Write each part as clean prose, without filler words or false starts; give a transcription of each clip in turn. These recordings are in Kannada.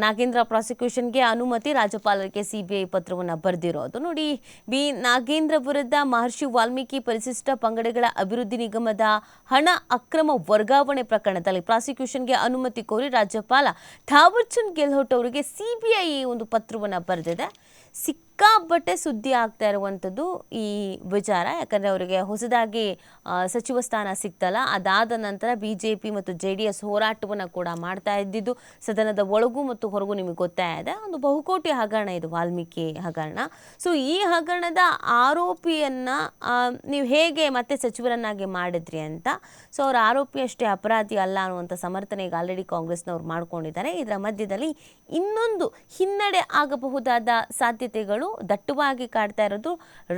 ನಾಗೇಂದ್ರ ಪ್ರಾಸಿಕ್ಯೂಷನ್ಗೆ ಅನುಮತಿ ರಾಜ್ಯಪಾಲರಿಗೆ ಸಿಬಿಐ ಪತ್ರವನ್ನು ಬರೆದಿರೋದು. ನೋಡಿ, ನಾಗೇಂದ್ರ ವಿರುದ್ಧ ಮಹರ್ಷಿ ವಾಲ್ಮೀಕಿ ಪರಿಶಿಷ್ಟ ಪಂಗಡಗಳ ಅಭಿವೃದ್ಧಿ ನಿಗಮದ ಹಣ ಅಕ್ರಮ ವರ್ಗಾವಣೆ ಪ್ರಕರಣದಲ್ಲಿ ಪ್ರಾಸಿಕ್ಯೂಷನ್ಗೆ ಅನುಮತಿ ಕೋರಿ ರಾಜ್ಯಪಾಲ ಥಾವರ್ ಚಂದ್ ಗೆಹ್ಲೋಟ್ ಅವರಿಗೆ ಸಿಬಿಐ ಒಂದು ಪತ್ರವನ್ನು ಬರೆದಿದೆ. ಸಿಕ್ಕಾಪಟ್ಟೆ ಸುದ್ದಿ ಆಗ್ತಾ ಇರುವಂಥದ್ದು ಈ ವಿಚಾರ. ಯಾಕಂದರೆ ಅವರಿಗೆ ಹೊಸದಾಗಿ ಸಚಿವ ಸ್ಥಾನ ಸಿಗ್ತಲ್ಲ, ಅದಾದ ನಂತರ BJP ಮತ್ತು JDS ಹೋರಾಟವನ್ನು ಕೂಡ ಮಾಡ್ತಾ ಇದ್ದಿದ್ದು ಸದನದ ಒಳಗೂ ಮತ್ತು ಹೊರಗೂ. ನಿಮಗೆ ಗೊತ್ತೇ ಇದೆ, ಒಂದು ಬಹುಕೋಟಿ ಹಗರಣ ಇದು, ವಾಲ್ಮೀಕಿ ಹಗರಣ. ಸೊ ಈ ಹಗರಣದ ಆರೋಪಿಯನ್ನು ನೀವು ಹೇಗೆ ಮತ್ತೆ ಸಚಿವರನ್ನಾಗಿ ಮಾಡಿದ್ರಿ ಅಂತ. ಸೊ ಅವ್ರ ಆರೋಪಿ ಅಷ್ಟೇ ಅಪರಾಧಿ ಅಲ್ಲ ಅನ್ನುವಂಥ ಸಮರ್ಥನೆ ಈಗ ಆಲ್ರೆಡಿ ಕಾಂಗ್ರೆಸ್ನವ್ರು ಮಾಡ್ಕೊಂಡಿದ್ದಾರೆ. ಇದರ ಮಧ್ಯದಲ್ಲಿ ಇನ್ನೊಂದು ಹಿನ್ನಡೆ ಆಗಬಹುದಾದ ಸಾಧ್ಯತೆಗಳು ದಟ್ಟವಾಗಿ ಕಾಡ್ತಾ ಇರೋದು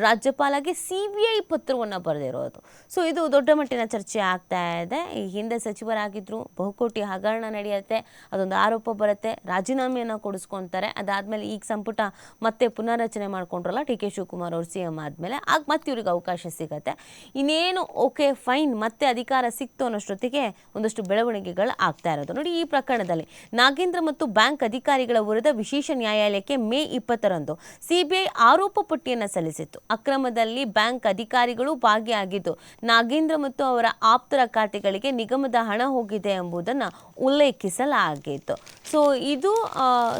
ರಾಜ್ಯಪಾಲಗೆ CBI ಪತ್ರವನ್ನು ಬರೆದಿರೋದು. ಸೊ ಇದು ದೊಡ್ಡ ಮಟ್ಟಿನ ಚರ್ಚೆ ಆಗ್ತಾ ಇದೆ. ಈ ಹಿಂದೆ ಸಚಿವರಾಗಿದ್ದರು, ಬಹುಕೋಟಿ ಹಗರಣ ನಡೆಯುತ್ತೆ, ಅದೊಂದು ಆರೋಪ ಬರುತ್ತೆ, ರಾಜೀನಾಮೆಯನ್ನು ಕೊಡಿಸ್ಕೊತಾರೆ. ಅದಾದಮೇಲೆ ಈಗ ಸಂಪುಟ ಮತ್ತೆ ಪುನರ್ರಚನೆ ಮಾಡ್ಕೊಂಡ್ರಲ್ಲ DK ಶಿವಕುಮಾರ್ ಅವರು CM ಆದಮೇಲೆ, ಆಗ ಮತ್ತೆ ಇವ್ರಿಗೆ ಅವಕಾಶ ಸಿಗತ್ತೆ. ಇನ್ನೇನು ಓಕೆ ಫೈನ್ ಮತ್ತೆ ಅಧಿಕಾರ ಸಿಕ್ತು ಅನ್ನೋಷ್ಟೊತ್ತಿಗೆ ಒಂದಷ್ಟು ಬೆಳವಣಿಗೆಗಳು ಆಗ್ತಾ ಇರೋದು. ನೋಡಿ, ಈ ಪ್ರಕರಣದಲ್ಲಿ ನಾಗೇಂದ್ರ ಮತ್ತು ಬ್ಯಾಂಕ್ ಅಧಿಕಾರಿಗಳ ವಿರುದ್ಧ ವಿಶೇಷ ನ್ಯಾಯಾಲಯಕ್ಕೆ ಮೇ 20ರಂದು CBI ಆರೋಪ ಪಟ್ಟಿಯನ್ನು ಸಲ್ಲಿಸಿತ್ತು. ಅಕ್ರಮದಲ್ಲಿ ಬ್ಯಾಂಕ್ ಅಧಿಕಾರಿಗಳು ಭಾಗಿಯಾಗಿದ್ದು ನಾಗೇಂದ್ರ ಮತ್ತು ಅವರ ಆಪ್ತರ ಖಾತೆಗಳಿಗೆ ನಿಗಮದ ಹಣ ಹೋಗಿದೆ ಎಂಬುದನ್ನು ಉಲ್ಲೇಖಿಸಲಾಗಿತ್ತು. ಸೊ ಇದು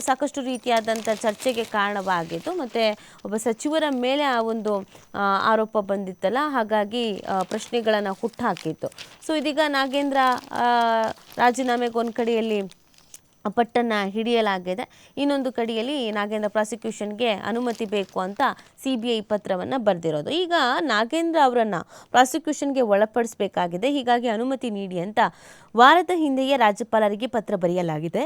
ಸಾಕಷ್ಟು ರೀತಿಯಾದಂಥ ಚರ್ಚೆಗೆ ಕಾರಣವಾಗಿತ್ತು. ಮತ್ತು ಒಬ್ಬ ಸಚಿವರ ಮೇಲೆ ಆ ಒಂದು ಆರೋಪ ಬಂದಿತ್ತಲ್ಲ, ಹಾಗಾಗಿ ಪ್ರಶ್ನೆಗಳನ್ನು ಹುಟ್ಟುಹಾಕಿತ್ತು. ಸೊ ಇದೀಗ ನಾಗೇಂದ್ರ ರಾಜೀನಾಮೆಗೆ ಒಂದು ಕಡೆಯಲ್ಲಿ ಪಟ್ಟನ್ನು ಹಿಡಿಯಲಾಗಿದೆ, ಇನ್ನೊಂದು ಕಡೆಯಲ್ಲಿ ನಾಗೇಂದ್ರ ಪ್ರಾಸಿಕ್ಯೂಷನ್ಗೆ ಅನುಮತಿ ಬೇಕು ಅಂತ CBI ಪತ್ರವನ್ನು ಬರೆದಿರೋದು. ಈಗ ನಾಗೇಂದ್ರ ಅವರನ್ನು ಪ್ರಾಸಿಕ್ಯೂಷನ್ಗೆ ಒಳಪಡಿಸಬೇಕಾಗಿದೆ, ಹೀಗಾಗಿ ಅನುಮತಿ ನೀಡಿ ಅಂತ ವಾರದ ಹಿಂದೆಯೇ ರಾಜ್ಯಪಾಲರಿಗೆ ಪತ್ರ ಬರೆಯಲಾಗಿದೆ.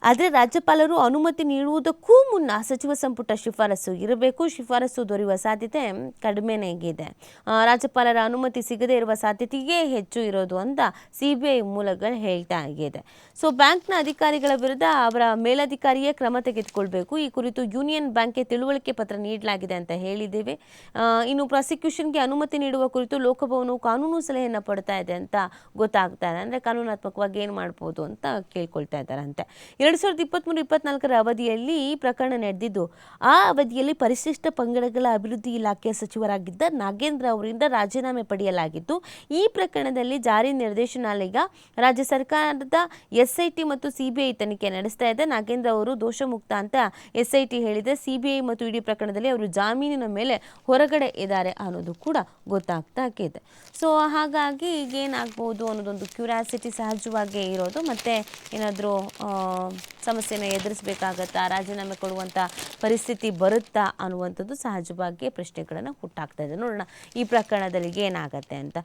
ಆದರೆ ರಾಜ್ಯಪಾಲರು ಅನುಮತಿ ನೀಡುವುದಕ್ಕೂ ಮುನ್ನ ಸಚಿವ ಸಂಪುಟ ಶಿಫಾರಸು ಇರಬೇಕು. ಶಿಫಾರಸು ದೊರೆಯುವ ಸಾಧ್ಯತೆ ಕಡಿಮೆನೇ ಇದೆ. ರಾಜ್ಯಪಾಲರ ಅನುಮತಿ ಸಿಗದೇ ಇರುವ ಸಾಧ್ಯತೆಯೇ ಹೆಚ್ಚು ಇರೋದು ಅಂತ CBI ಮೂಲಗಳು ಹೇಳ್ತಾ ಇದೆ. ಸೊ ಬ್ಯಾಂಕ್ನ ಅಧಿಕಾರಿಗಳ ವಿರುದ್ಧ ಅವರ ಮೇಲಧಿಕಾರಿಯೇ ಕ್ರಮ ತೆಗೆದುಕೊಳ್ಬೇಕು. ಈ ಕುರಿತು ಯೂನಿಯನ್ ಬ್ಯಾಂಕ್ಗೆ ತಿಳುವಳಿಕೆ ಪತ್ರ ನೀಡಲಾಗಿದೆ ಅಂತ ಹೇಳಿದ್ದೇವೆ. ಇನ್ನು ಪ್ರಾಸಿಕ್ಯೂಷನ್ಗೆ ಅನುಮತಿ ನೀಡುವ ಕುರಿತು ಲೋಕಭವನವು ಕಾನೂನು ಸಲಹೆಯನ್ನು ಪಡ್ತಾ ಇದೆ ಅಂತ ಗೊತ್ತಾಗ್ತಾ ಇದೆ. ಅಂದರೆ ಕಾನೂನಾತ್ಮಕವಾಗಿ ಏನು ಮಾಡ್ಬೋದು ಅಂತ ಕೇಳ್ಕೊಳ್ತಾ ಇದ್ದಾರಂತೆ. 2023-24ರ ಅವಧಿಯಲ್ಲಿ ಈ ಪ್ರಕರಣ ನಡೆದಿದ್ದು, ಆ ಅವಧಿಯಲ್ಲಿ ಪರಿಶಿಷ್ಟ ಪಂಗಡಗಳ ಅಭಿವೃದ್ಧಿ ಇಲಾಖೆಯ ಸಚಿವರಾಗಿದ್ದ ನಾಗೇಂದ್ರ ಅವರಿಂದ ರಾಜೀನಾಮೆ ಪಡೆಯಲಾಗಿತ್ತು. ಈ ಪ್ರಕರಣದಲ್ಲಿ ಜಾರಿ ನಿರ್ದೇಶನಾಲಯ, ರಾಜ್ಯ ಸರ್ಕಾರದ SIT ಮತ್ತು CBI ತನಿಖೆ ನಡೆಸ್ತಾ ಇದೆ. ನಾಗೇಂದ್ರ ಅವರು ದೋಷಮುಕ್ತ ಅಂತ SIT ಹೇಳಿದೆ. CBI ಮತ್ತು ಇಡೀ ಪ್ರಕರಣದಲ್ಲಿ ಅವರು ಜಾಮೀನಿನ ಮೇಲೆ ಹೊರಗಡೆ ಇದ್ದಾರೆ ಅನ್ನೋದು ಕೂಡ ಗೊತ್ತಾಗ್ತಾ ಇದೆ. ಸೊ ಹಾಗಾಗಿ ಈಗೇನಾಗ್ಬೋದು ಅನ್ನೋದೊಂದು ಕ್ಯೂರಿಯಾಸಿಟಿ ಸಹಜವಾಗಿ ಇರೋದು. ಮತ್ತು ಏನಾದರೂ ಸಮಸ್ಯೆನ ಎದುರಿಸಬೇಕಾಗತ್ತಾ, ರಾಜೀನಾಮೆ ಕೊಡುವಂಥ ಪರಿಸ್ಥಿತಿ ಬರುತ್ತಾ ಅನ್ನುವಂಥದ್ದು ಸಹಜವಾಗಿ ಪ್ರಶ್ನೆಗಳನ್ನು ಹುಟ್ಟಾಗ್ತಾ ಇದೆ. ನೋಡೋಣ ಈ ಪ್ರಕರಣದಲ್ಲಿ ಏನಾಗತ್ತೆ ಅಂತ.